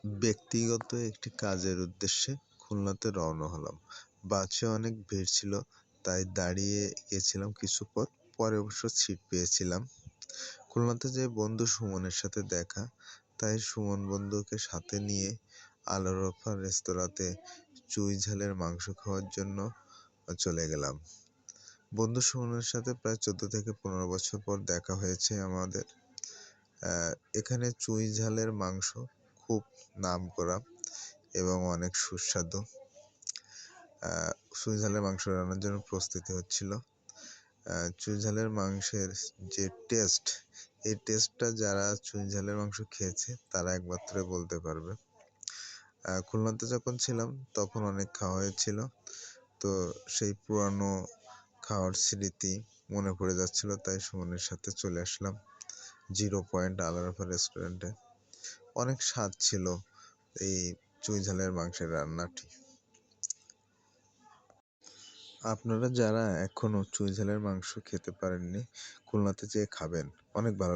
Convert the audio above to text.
ব্যক্তিগত একটি কাজের উদ্দেশ্যে খুলনাতে রওনা হলাম। বাসে অনেক ভিড় ছিল, তাই দাঁড়িয়ে গেছিলাম কিছু পথ। পরে অবশ্য সিট পেয়েছিলাম। খুলনাতে যেয়ে বন্ধু সুমনের সাথে দেখা, তাই সুমন বন্ধুকে সাথে নিয়ে আল-রফা রেস্তোরাঁতে চুই ঝালের মাংস খাওয়ার জন্য চলে গেলাম। বন্ধু সুমনের সাথে প্রায় 14 থেকে 15 বছর পর দেখা হয়েছে আমাদের। এখানে চুই ঝালের মাংস খুব নামকরা এবং অনেক সুস্বাদু। চুই ঝালের মাংস রান্নার জন্য প্রস্তুতি হচ্ছিল। চুই ঝালের মাংসের যে টেস্ট, এই টেস্টটা যারা চুই ঝালের মাংস খেয়েছে তারা একমাত্রই বলতে পারবে। খুলনাতে যখন ছিলাম তখন অনেক খাওয়া হয়েছিল, তো সেই পুরানো খাওয়ার স্মৃতি মনে পড়ে যাচ্ছিল, তাই সুমনের সাথে চলে আসলাম 0 পয়েন্ট আল-রফা রেস্টুরেন্টে। অনেক স্বাদ ছিল এই চুই ঝালের মাংসের রান্নাটি। আপনারা যারা এখনো চুই ঝালের মাংস খেতে পারেননি, খুলনাতে যেয়ে খাবেন, অনেক ভালো।